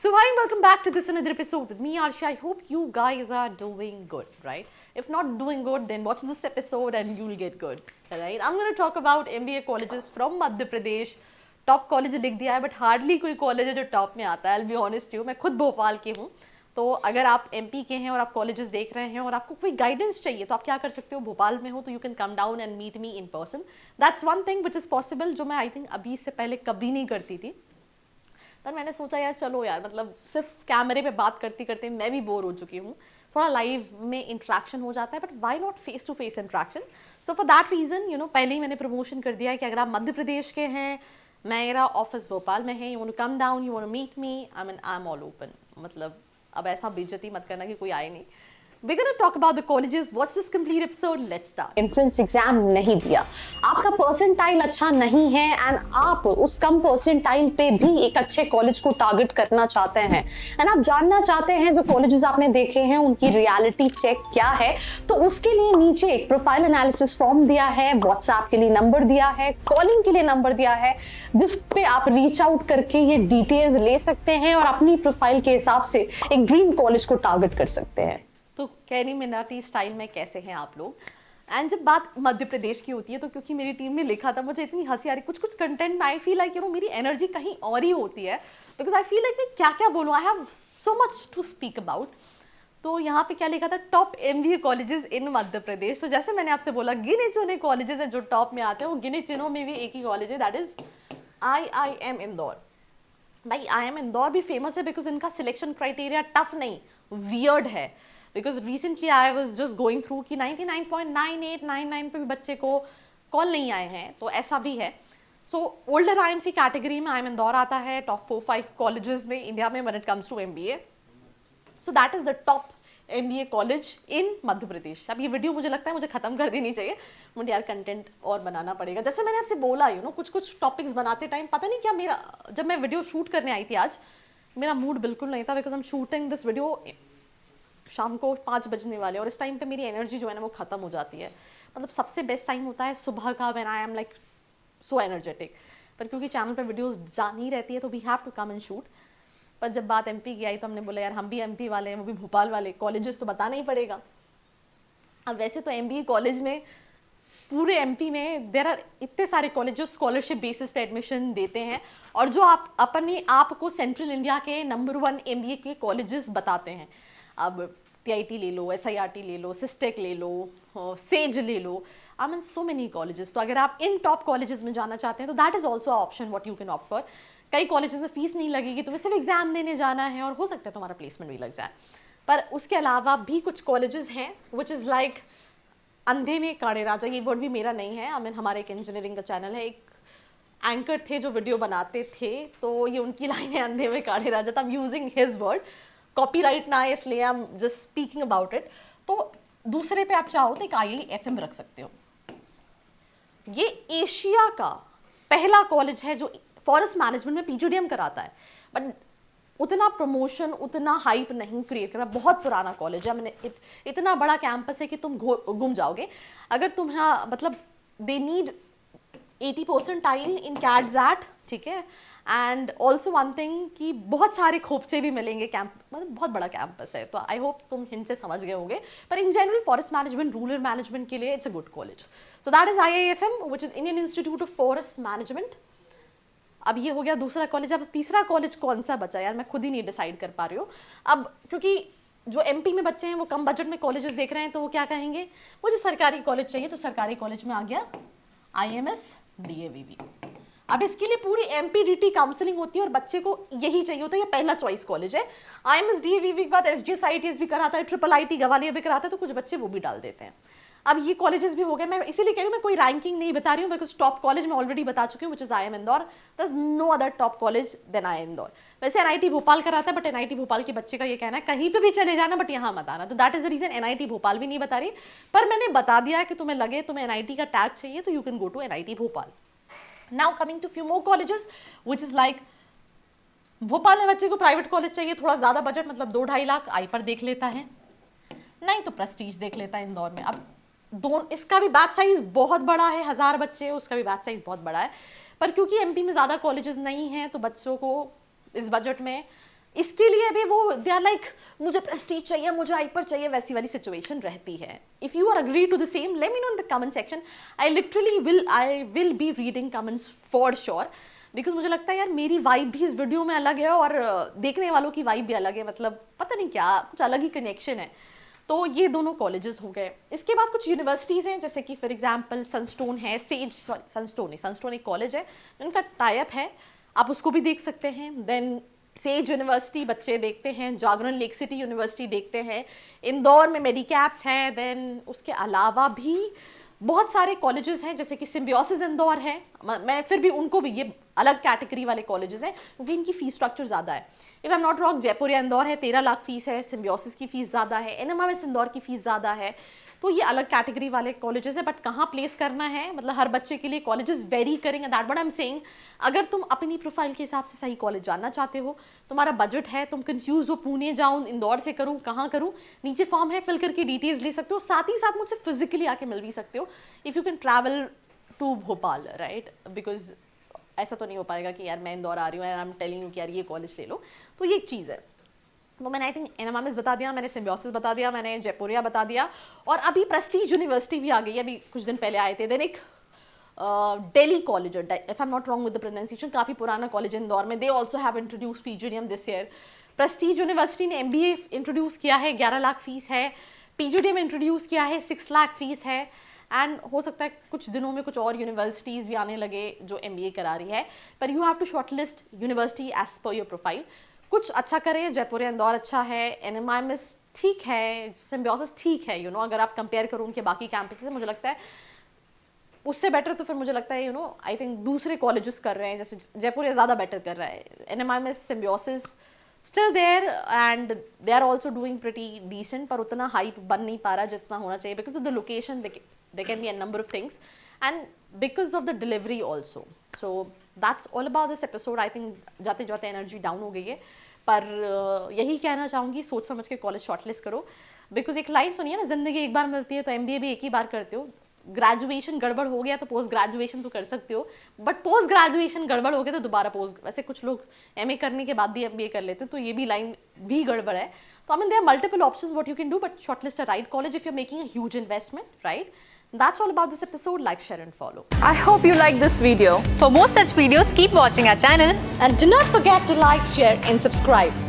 So hi and welcome back to this another episode with me Arsha. I hope you guys are doing good, right? If not doing good, then watch this episode and you'll get good, right? I'm going to talk about MBA colleges from Madhya Pradesh. Top college लिख दिया है but hardly कोई college है जो top में आता है. I'll be honest you, मैं खुद भोपाल की हूँ. तो अगर आप एमपी के हैं और आप कॉलेजेस देख रहे हैं और आपको कोई गाइडेंस चाहिए तो आप क्या कर सकते हो. भोपाल में हो तो you can come down and meet me in person. That's one thing which is possible जो मैं आई थिंक अभी से पहले कभी नहीं करती थी. पर मैंने सोचा यार चलो यार मतलब सिर्फ कैमरे पे बात करते करते मैं भी बोर हो चुकी हूँ. थोड़ा लाइव में इंट्रैक्शन हो जाता है but why not face to face interaction. So for that reason पहले ही मैंने प्रमोशन कर दिया है कि अगर आप मध्य प्रदेश के हैं, मेरा ऑफिस भोपाल में है, you want to come down, you want to meet me, I am all open. मतलब अब ऐसा बेइज्जती मत करना कि कोई आए नहीं. We're going to talk about the colleges. What's this complete episode? Let's start. Entrance exam नहीं दिया, आपका परसेंटाइल अच्छा नहीं है एंड आप उस कम परसेंटाइल पे भी एक अच्छे कॉलेज को टारगेट करना चाहते हैं एंड आप जानना चाहते हैं जो कॉलेजेस आपने देखे हैं उनकी रियलिटी चेक क्या है, तो उसके लिए नीचे एक प्रोफाइल एनालिसिस फॉर्म दिया है, व्हाट्सएप के लिए नंबर दिया है, कॉलिंग के लिए नंबर दिया है, जिस पे आप रीच आउट करके ये डिटेल्स ले सकते हैं और अपनी प्रोफाइल के हिसाब से एक ड्रीम कॉलेज को टारगेट कर सकते हैं. तो कैरी मिनाटी स्टाइल में कैसे हैं आप लोग. एंड जब बात मध्य प्रदेश की होती है तो क्योंकि मेरी टीम ने लिखा था, मुझे इतनी हंसी आ रही. कुछ कंटेंट में आई फील लाइक मेरी एनर्जी कहीं और ही होती है बिकॉज आई फील लाइक मैं क्या क्या बोलूँ. I have so much to speak about. तो यहाँ पे क्या लिखा था, top MBA colleges in Madhya Pradesh. तो जैसे मैंने आपसे बोला गिने चुने कॉलेजेस हैं जो टॉप में आते हैं. वो गिने चुनों में भी एक ही कॉलेज है, दैट इज IIM इंदौर. भाई IIM इंदौर भी फेमस है बिकॉज इनका सिलेक्शन क्राइटेरिया टफ नहीं, वियर्ड है. Because recently I was just going through कि 99.9899 पे भी बच्चे को कॉल नहीं आए हैं, तो ऐसा भी है. सो ओल्डर IIMC कैटेगरी में IIM इंदौर आता है टॉप 4-5 कॉलेजेस में इंडिया में when it comes to MBA. So that is the top MBA college in Madhya Pradesh. अब ये वीडियो मुझे लगता है मुझे खत्म कर देनी चाहिए, मुझे यार कंटेंट और बनाना पड़ेगा. जैसे मैंने आपसे बोला कुछ टॉपिक्स बनाते टाइम पता नहीं क्या मेरा, जब मैं वीडियो शूट करने आई थी आज मेरा मूड बिल्कुल नहीं था because I am shooting this video शाम को 5 बजने वाले और इस टाइम पे मेरी एनर्जी जो है ना वो ख़त्म हो जाती है. मतलब सबसे बेस्ट टाइम होता है सुबह का when I am like so energetic. पर क्योंकि चैनल पर वीडियोस जानी रहती है तो we have to come and shoot. पर जब बात एमपी की आई तो हमने बोला यार हम भी एमपी वाले हैं, वो भी भोपाल वाले, कॉलेजेस तो बताना ही पड़ेगा. अब वैसे तो MBA कॉलेज में पूरे एमपी में देयर आर इतने सारे कॉलेज जो स्कॉलरशिप बेसिस पे एडमिशन देते हैं और जो आप अपने आप को सेंट्रल इंडिया के नंबर 1 MBA के कॉलेजेस बताते हैं. अब TIT ले लो, SIRT ले लो, सिस्टेक ले लो, सेज ले लो, I mean so many colleges. तो अगर आप इन टॉप कॉलेजेस में जाना चाहते हैं तो that is also option what you can opt for. कई कॉलेजेस में फीस नहीं लगेगी, तुम्हें सिर्फ एग्जाम देने जाना है और हो सकता है तुम्हारा प्लेसमेंट भी लग जाए. पर उसके अलावा भी कुछ कॉलेजेस हैं विच इज़ लाइक अंधे में काड़े राजा. ये वर्ड भी मेरा नहीं है, आई मीन हमारे एक इंजीनियरिंग का चैनल है, एक एंकर थे जो वीडियो बनाते थे तो ये उनकी लाइन है अंधे में काड़े राजा. तो I am using his word, copyright ना है इसलिए I am just speaking about it. तो दूसरे पे आप चाहो तो एक IIFM रख सकते हो. ये एशिया का पहला कॉलेज है जो फॉरेस्ट मैनेजमेंट में PGDM कराता है बट उतना प्रमोशन उतना हाइप नहीं क्रिएट करा. बहुत पुराना कॉलेज है, मैंने इतना बड़ा कैंपस है कि तुम गुम जाओगे अगर तुम यहाँ. मतलब दे नीड 80% इन CAT-ZAT, ठीक है. एंड ऑल्सो वन थिंग कि बहुत सारे खोपचे भी मिलेंगे कैंप, मतलब बहुत बड़ा कैंपस है. तो आई होप तुम हिंट से समझ गए होंगे. पर in general forest management, rural management के लिए it's a good college. So that is IIFM which is Indian institute of forest management. अब ये हो गया दूसरा कॉलेज. अब तीसरा कॉलेज कौन सा बचा यार, मैं खुद ही नहीं डिसाइड कर पा रही हूँ. अब क्योंकि जो MP में बच्चे हैं वो कम बजट में कॉलेजेस देख रहे हैं तो वो क्या कहेंगे, मुझे सरकारी कॉलेज चाहिए. तो सरकारी कॉलेज में आ गया IMS DAVV. अब इसके लिए पूरी MPDT काउंसलिंग होती है और बच्चे को यही चाहिए होता है, ये पहला चॉइस कॉलेज है. IMS DAVV के बाद SGS ITS भी कराता है, IIIT ग्वालियर भी कराता है, तो कुछ बच्चे वो भी डाल देते हैं. अब ये कॉलेजेस भी हो गए. मैं इसीलिए कह रही हूँ मैं कोई रैंकिंग नहीं बता रही हूँ बिकॉज टॉप कॉलेज मैं ऑलरेडी बता चुकी हूँ which is IIM Indore. There is no other top college than IIM Indore. वैसे NIT भोपाल कराता है बट NIT भोपाल के बच्चे का ये कहना है कहीं पे भी चले जाना बट यहाँ मत आना. तो that is the reason NIT Bhopal भी नहीं बता रही. पर मैंने बता दिया है कि तुम्हें लगे तुम्हें NIT का टैग चाहिए तो you can go to NIT Bhopal. Now coming to few more colleges which is like Bhopal में बच्चे को प्राइवेट कॉलेज चाहिए, थोड़ा ज़्यादा बजट, मतलब 2-2.5 लाख. आई पर देख लेता है, नहीं तो प्रेस्टीज देख लेता है इंदौर में. अब दोनों, इसका भी बैच साइज बहुत बड़ा है, 1000 बच्चे, उसका भी बैच साइज बहुत बड़ा है. पर क्योंकि MP में ज़्यादा कॉलेजेस नहीं हैं तो बच्चों को इस बजट में इसके लिए भी वो दे आर लाइक मुझे प्रेस्टीज चाहिए, मुझे हाइपर चाहिए, वैसी वाली सिचुएशन रहती है. If you are agree to the same, let me know in the comment section. I will be reading comments for sure, because मुझे लगता है यार मेरी वाइब भी इस वीडियो में अलग है और देखने वालों की वाइब भी अलग है. मतलब पता नहीं क्या कुछ अलग ही कनेक्शन है. तो ये दोनों कॉलेजेस हो गए. इसके बाद कुछ यूनिवर्सिटीज़ हैं, जैसे कि फॉर एग्जांपल सनस्टोन है, सनस्टोन एक कॉलेज है जिनका टाइप है, आप उसको भी देख सकते हैं. देन सेज यूनिवर्सिटी बच्चे देखते हैं, जागरण लेक सिटी यूनिवर्सिटी देखते हैं, इंदौर में मेडिकैप्स है. देन उसके अलावा भी बहुत सारे कॉलेजेस हैं, जैसे कि सिम्बियोसिस इंदौर है. मैं फिर भी उनको भी, ये अलग कैटेगरी वाले कॉलेजेस हैं क्योंकि इनकी फीस स्ट्रक्चर ज़्यादा है. If I am not wrong, Jaipur या इंदौर है 13 लाख फीस है, सिम्बियोसिस की फीस ज़्यादा है, एनएमआरएस इंदौर की फीस ज़्यादा है. तो ये अलग कैटेगरी वाले कॉलेजेस है. बट कहाँ प्लेस करना है, मतलब हर बच्चे के लिए कॉलेजेस वेरी करेंगे. That what I am saying. अगर तुम अपनी प्रोफाइल के हिसाब से सही कॉलेज जानना चाहते हो, तुम्हारा बजट है, तुम कंफ्यूज हो पुणे जाऊँ इंदौर से करूँ कहाँ करूँ, नीचे फॉर्म है, फिल करके डिटेल्स ले सकते हो. साथ ही साथ मुझसे फिजिकली आके मिल भी सकते हो if you can travel to Bhopal, right. Because ऐसा तो नहीं हो पाएगा कि यार मैं इंदौर आ रही हूँ and I am telling you कि यार ये कॉलेज ले लो. तो ये एक चीज़ है. तो मैंने आई थिंक एनएमआरएस बता दिया, मैंने सिम्बियोसिस बता दिया, मैंने जयपुरिया बता दिया, और अभी प्रेस्टीज यूनिवर्सिटी भी आ गई है. अभी कुछ दिन पहले आए थे. देन एक Delhi college, if I am not wrong with the pronunciation, काफ़ी पुराना कॉलेज इंदौर में. They also have introduce PGDM this year. Prestige university ने एमबीए इंट्रोड्यूस किया है, 11 लाख फीस है. पीजीडीएम इंट्रोड्यूस किया है, 6 लाख फीस है. एंड हो सकता है कुछ दिनों में कुछ और यूनिवर्सिटीज़ भी आने लगे जो एमबीए करा रही है. पर you have to shortlist university as per your profile. कुछ अच्छा करें, जयपुर या इंदौर अच्छा है, एनएमआरएस ठीक है, सिम्बियोसिस ठीक है. यू नो अगर आप कंपेयर करो उनके बाकी कैंपस से, मुझे लगता है उससे बेटर तो फिर मुझे लगता है आई थिंक दूसरे कॉलेजेस कर रहे हैं. जैसे जयपुर या ज़्यादा बेटर कर रहा है. NMIMS, Symbiosis still there and they are also doing pretty decent, पर उतना हाइप बन नहीं पा रहा जितना होना चाहिए because of the location. There can be a number of things and because of the delivery also. So that's all about this episode. I think जाते जाते एनर्जी डाउन हो गई है, पर यही कहना चाहूँगी, सोच समझ के कॉलेज शॉर्टलिस्ट करो. बिकॉज एक लाइन सुनिए ना, जिंदगी एक बार मिलती है, तो एमबीए भी एक ही बार करते हो. ग्रेजुएशन गड़बड़ हो गया तो पोस्ट ग्रेजुएशन तो कर सकते हो, बट पोस्ट ग्रेजुएशन गड़बड़ हो गया तो दोबारा वैसे कुछ लोग एमए करने के बाद भी एमबीए कर लेते हैं, तो ये भी लाइन भी गड़बड़ है. तो I mean there are multiple options what you can do, but shortlist a right college if you are making a huge investment, right. That's all about this episode. Like, share and follow. I hope you liked this video. For more such videos, keep watching our channel. And do not forget to like, share and subscribe.